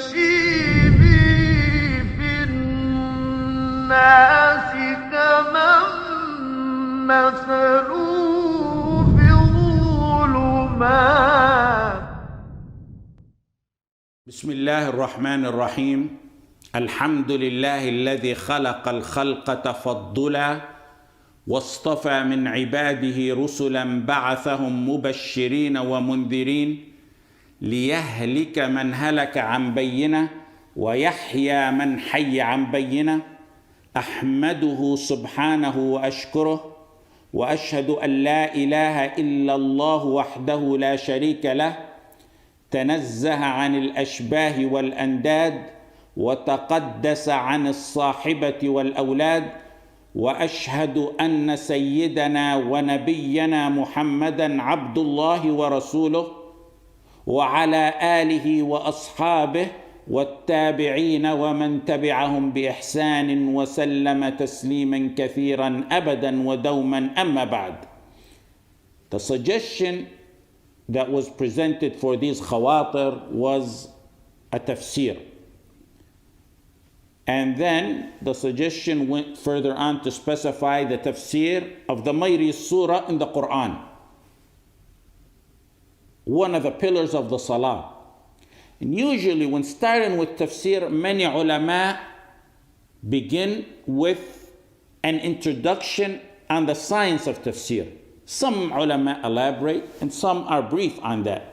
يمشي في الناس كمن مثله في الظلمات. بسم الله الرحمن الرحيم. الحمد لله الذي خلق الخلق تفضلا واصطفى من عباده رسلا بعثهم مبشرين ومنذرين ليهلك من هلك عن بينه ويحيى من حي عن بينه. أحمده سبحانه وأشكره وأشهد أن لا إله إلا الله وحده لا شريك له، تنزه عن الأشباه والأنداد وتقدس عن الصاحبة والأولاد. وأشهد أن سيدنا ونبينا محمدًا عبد الله ورسوله وعلى آله وأصحابه والتابعين ومن تبعهم بإحسان وسلم تسليما كثيرا أبدا ودوما. أما بعد. The suggestion that was presented for these khawatir was a tafsir. And then the suggestion went further on to specify the tafsir of the mightiest surah in the Quran, one of the pillars of the salah. And usually when starting with tafsir, many ulama begin with an introduction on the science of tafsir. Some ulama elaborate and some are brief on that.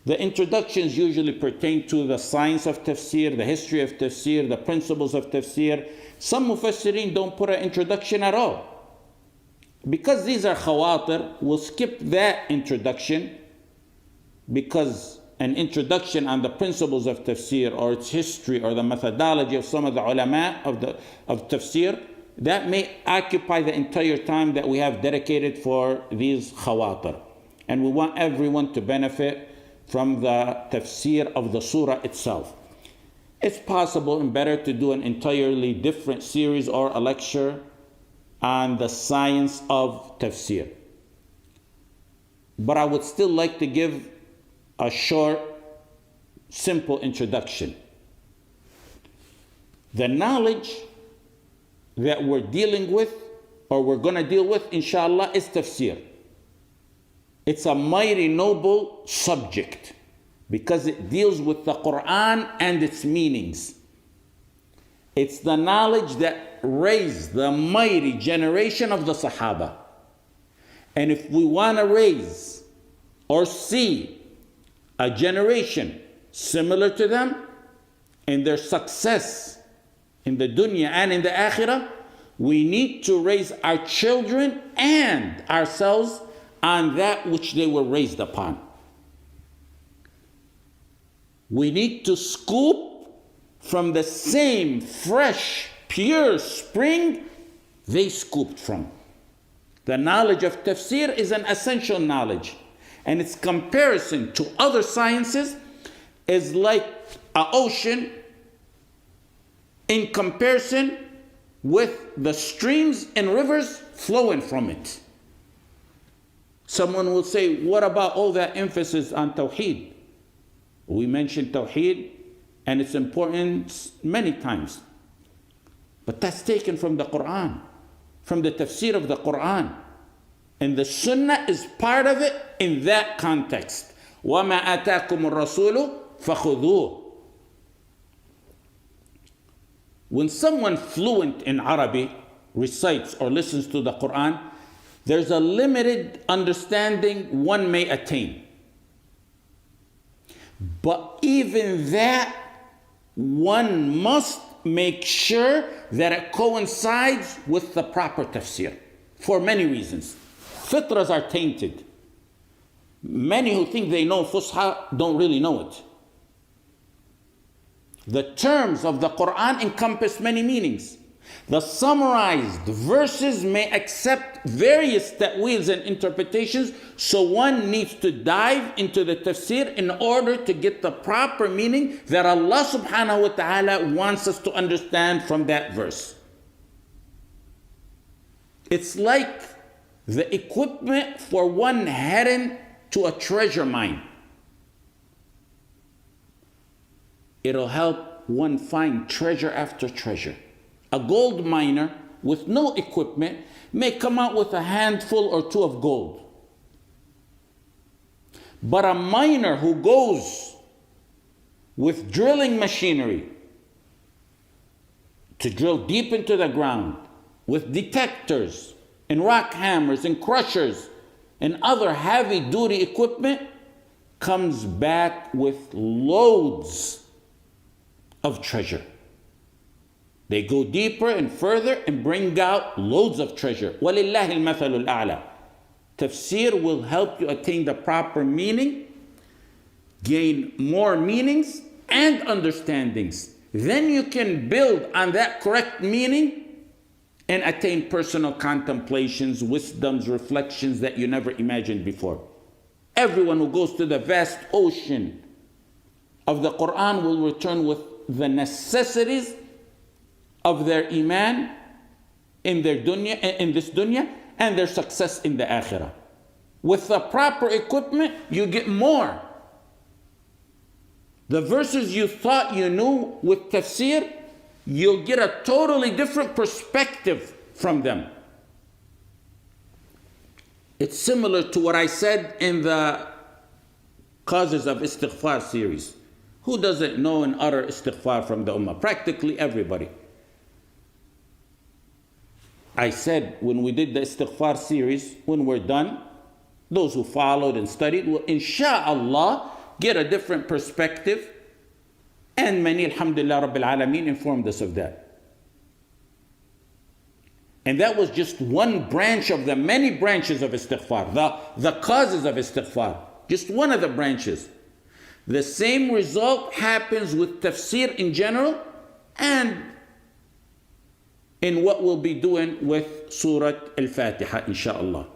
The introductions usually pertain to the science of tafsir, the history of tafsir, the principles of tafsir. Some mufassirin don't put an introduction at all. Because these are khawatir, we'll skip that introduction, because an introduction on the principles of tafsir or its history or the methodology of some of the ulama of tafsir, that may occupy the entire time that we have dedicated for these khawatir. And we want everyone to benefit from the tafsir of the surah itself. It's possible and better to do an entirely different series or a lecture on the science of tafsir. But I would still like to give a short, simple introduction. The knowledge that we're dealing with, or we're going to deal with, inshallah, is tafsir. It's a mighty noble subject because it deals with the Quran and its meanings. It's the knowledge that raised the mighty generation of the Sahaba. And if we want to raise or see a generation similar to them in their success in the dunya and in the akhirah, we need to raise our children and ourselves on that which they were raised upon. We need to scoop from the same fresh, pure spring they scooped from. The knowledge of tafsir is an essential knowledge, and its comparison to other sciences is like an ocean in comparison with the streams and rivers flowing from it. Someone will say, what about all that emphasis on tawheed? We mentioned tawheed and its importance many times. But that's taken from the Quran, from the tafsir of the Quran. And the sunnah is part of it in that context. وَمَا آتَاكُمُ الرَّسُولُ فَخُذُوهُ. When someone fluent in Arabic recites or listens to the Quran, there's a limited understanding one may attain. But even that, one must make sure that it coincides with the proper tafsir for many reasons. Fitras are tainted. Many who think they know Fusha don't really know it. The terms of the Quran encompass many meanings. The summarized verses may accept various ta'weels and interpretations, so one needs to dive into the tafsir in order to get the proper meaning that Allah subhanahu wa ta'ala wants us to understand from that verse. It's like the equipment for one heading to a treasure mine. It'll help one find treasure after treasure. A gold miner with no equipment may come out with a handful or two of gold. But a miner who goes with drilling machinery to drill deep into the ground, with detectors and rock hammers and crushers and other heavy-duty equipment, comes back with loads of treasure. They go deeper and further and bring out loads of treasure. وَلِلَّهِ الْمَثَلُ الْأَعْلَى. Tafsir will help you attain the proper meaning, gain more meanings and understandings. Then you can build on that correct meaning and attain personal contemplations, wisdoms, reflections that you never imagined before. Everyone who goes to the vast ocean of the Quran will return with the necessities of their iman in their dunya, in this dunya, and their success in the akhirah. With the proper equipment, you get more. The verses you thought you knew with tafsir, you'll get a totally different perspective from them. It's similar to what I said in the Causes of Istighfar series. Who doesn't know and utter istighfar from the ummah? Practically everybody. I said when we did the istighfar series, when we're done, those who followed and studied will insha'Allah get a different perspective. And many, alhamdulillah rabbil alameen, informed us of that. And that was just one branch of the many branches of istighfar, the causes of istighfar, just one of the branches. The same result happens with tafsir in general and in what we'll be doing with Surah Al-Fatiha, inshaAllah.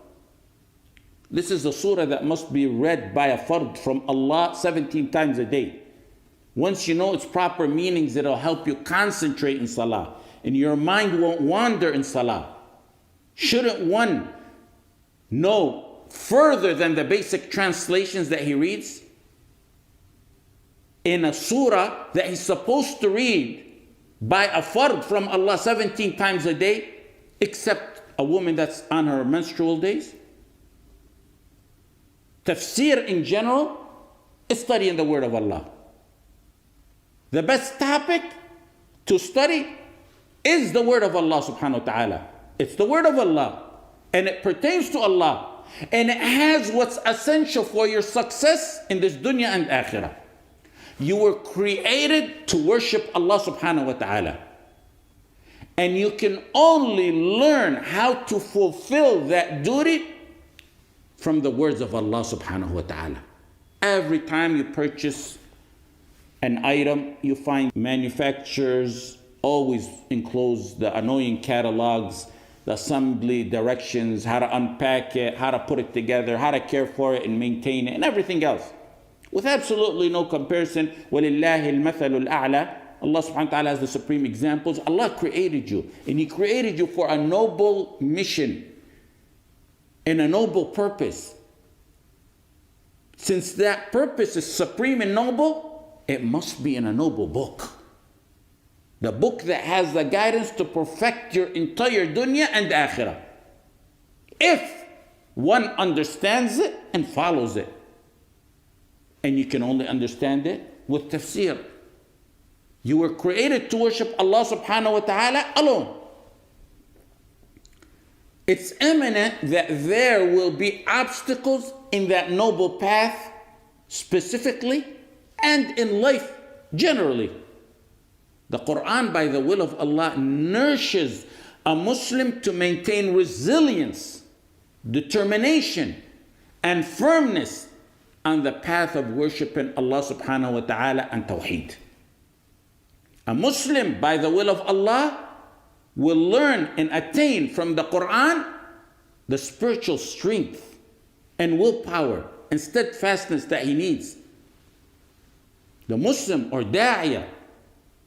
This is a surah that must be read by a fard from Allah 17 times a day. Once you know its proper meanings, it'll help you concentrate in salah, and your mind won't wander in salah. Shouldn't one know further than the basic translations that he reads? In a surah that he's supposed to read by a fard from Allah 17 times a day, except a woman that's on her menstrual days. Tafsir in general is studying the word of Allah. The best topic to study is the word of Allah subhanahu wa ta'ala. It's the word of Allah, and it pertains to Allah, and it has what's essential for your success in this dunya and akhirah. You were created to worship Allah subhanahu wa ta'ala. And you can only learn how to fulfill that duty from the words of Allah subhanahu wa ta'ala. Every time you purchase an item, you find manufacturers always enclose the annoying catalogs, the assembly directions, how to unpack it, how to put it together, how to care for it and maintain it, and everything else. With absolutely no comparison. وَلِلَّهِ الْمَثَلُ الْأَعْلَى. Allah subhanahu wa ta'ala has the supreme examples. Allah created you, and He created you for a noble mission and a noble purpose. Since that purpose is supreme and noble, it must be in a noble book. The book that has the guidance to perfect your entire dunya and akhirah. If one understands it and follows it. And you can only understand it with tafsir. You were created to worship Allah subhanahu wa ta'ala alone. It's imminent that there will be obstacles in that noble path specifically and in life generally. The Quran, by the will of Allah, nourishes a Muslim to maintain resilience, determination, and firmness on the path of worshiping Allah subhanahu wa ta'ala and tawheed. A Muslim, by the will of Allah, will learn and attain from the Quran the spiritual strength and willpower and steadfastness that he needs. The Muslim or da'iyah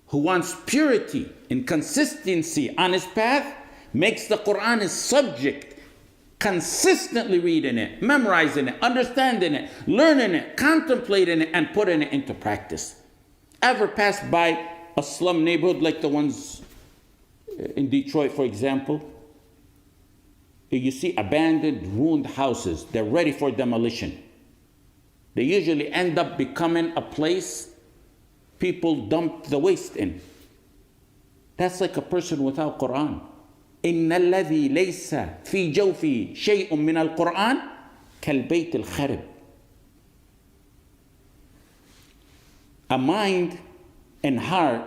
who wants purity and consistency on his path makes the Quran his subject, consistently reading it, memorizing it, understanding it, learning it, contemplating it, and putting it into practice. Ever passed by a slum neighborhood like the ones in Detroit, for example? You see abandoned, ruined houses. They're ready for demolition. They usually end up becoming a place people dump the waste in. That's like a person without Quran. إن الذي ليس في جوفه شيء من القرآن كالبيت الخرب. A mind and heart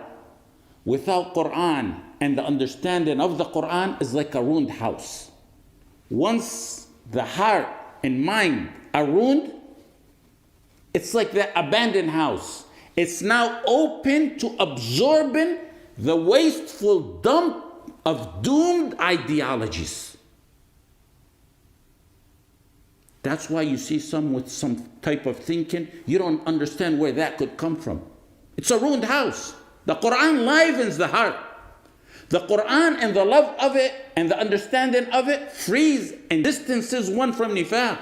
without Quran and the understanding of the Quran is like a ruined house. Once the heart and mind are ruined, it's like that abandoned house. It's now open to absorbing the wasteful dump of doomed ideologies. That's why you see some with some type of thinking, you don't understand where that could come from. It's a ruined house. The Quran livens the heart. The Quran and the love of it and the understanding of it frees and distances one from nifaq.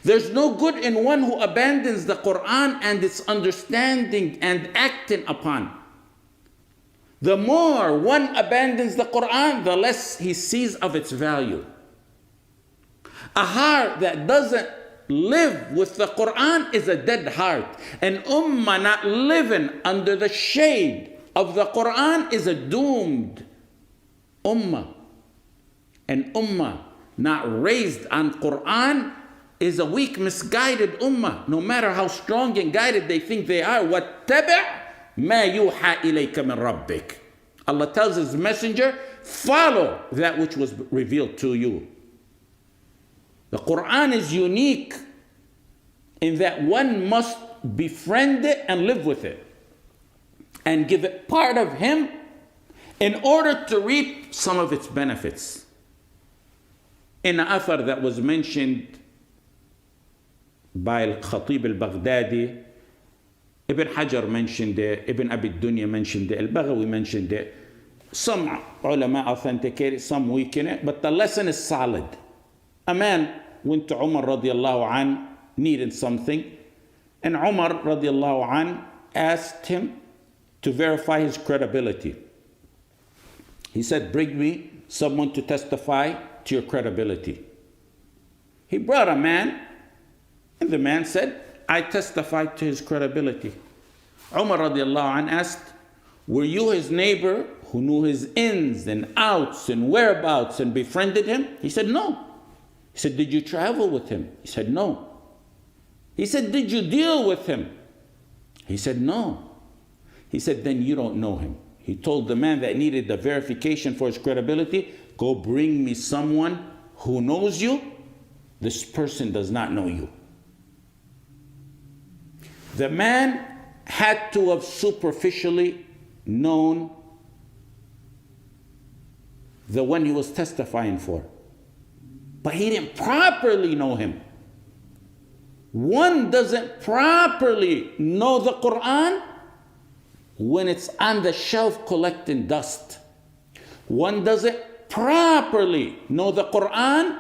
There's no good in one who abandons the Quran and its understanding and acting upon. The more one abandons the Quran, the less he sees of its value. A heart that doesn't live with the Quran is a dead heart. An ummah not living under the shade of the Quran is a doomed ummah. An ummah not raised on Quran is a weak, misguided ummah, no matter how strong and guided they think they are. وَاتَّبِعْ مَا يُوحَى إِلَيْكَ مِنْ رَبِّكَ. Allah tells His messenger, follow that which was revealed to you. The Quran is unique in that one must befriend it and live with it and give it part of him in order to reap some of its benefits. In an athar that was mentioned by Al-Khatib Al-Baghdadi, Ibn Hajar mentioned it, Ibn Abi Dunya mentioned it, Al-Baghawi mentioned it. Some ulama authenticate it, some weaken it, but the lesson is solid. A man went to Umar radiallahu an, needed something, and Umar radiallahu an asked him to verify his credibility. He said, bring me someone to testify to your credibility. He brought a man, and the man said, I testified to his credibility. Umar radiallahu an asked, were you his neighbor who knew his ins and outs and whereabouts and befriended him? He said, no. He said, did you travel with him? He said, no. He said, did you deal with him? He said, no. He said, then you don't know him. He told the man that needed the verification for his credibility, go bring me someone who knows you. This person does not know you. The man had to have superficially known the one he was testifying for, but he didn't properly know him. One doesn't properly know the Quran when it's on the shelf collecting dust. One doesn't properly know the Quran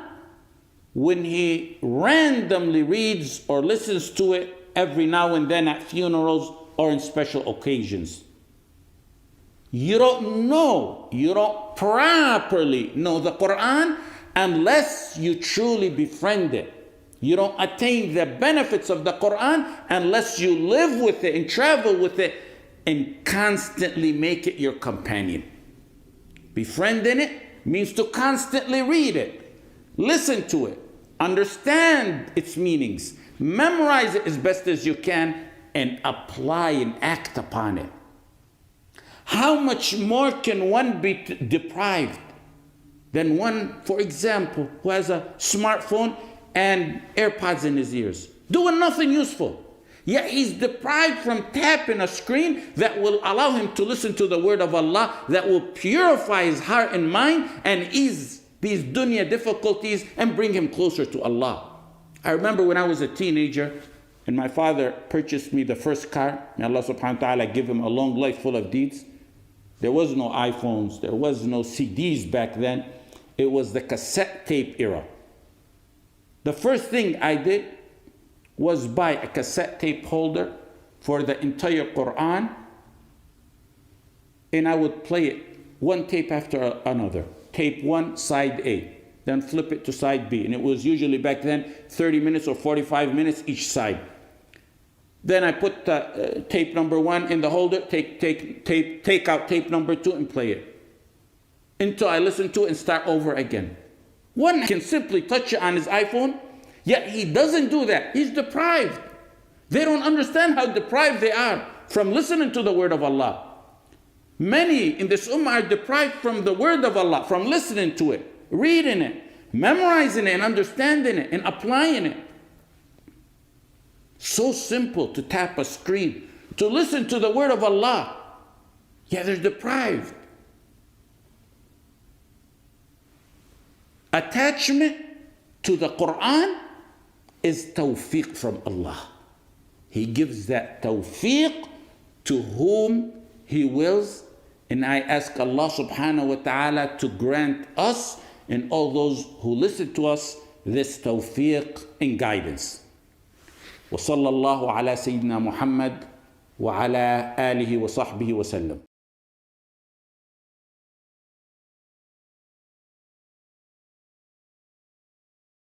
when he randomly reads or listens to it every now and then at funerals or in special occasions. You don't properly know the Quran unless you truly befriend it. You don't attain the benefits of the Quran unless you live with it and travel with it and constantly make it your companion. Befriending it means to constantly read it, listen to it, understand its meanings, memorize it as best as you can, and apply and act upon it. How much more can one be deprived than one, for example, who has a smartphone and AirPods in his ears, doing nothing useful? Yet he's deprived from tapping a screen that will allow him to listen to the word of Allah, that will purify his heart and mind and ease these dunya difficulties and bring him closer to Allah. I remember when I was a teenager and my father purchased me the first car. May Allah subhanahu wa ta'ala give him a long life full of deeds. There was no iPhones, there was no CDs back then. It was the cassette tape era. The first thing I did was buy a cassette tape holder for the entire Quran, and I would play it one tape after another. Tape 1, side A, then flip it to side B. And it was usually back then 30 minutes or 45 minutes each side. Then I put tape number 1 in the holder, take out tape number 2 and play it until I listen to it and start over again. One can simply touch it on his iPhone, yet he doesn't do that. He's deprived. They don't understand how deprived they are from listening to the word of Allah. Many in this ummah are deprived from the word of Allah, from listening to it, reading it, memorizing it, and understanding it, and applying it. So simple to tap a screen, to listen to the word of Allah, yet they're deprived. Attachment to the Quran is tawfiq from Allah. He gives that tawfiq to whom He wills, and I ask Allah subhanahu wa ta'ala to grant us and all those who listen to us this tawfiq and guidance. وصلى الله على سيدنا محمد وعلى آله وصحبه وسلم.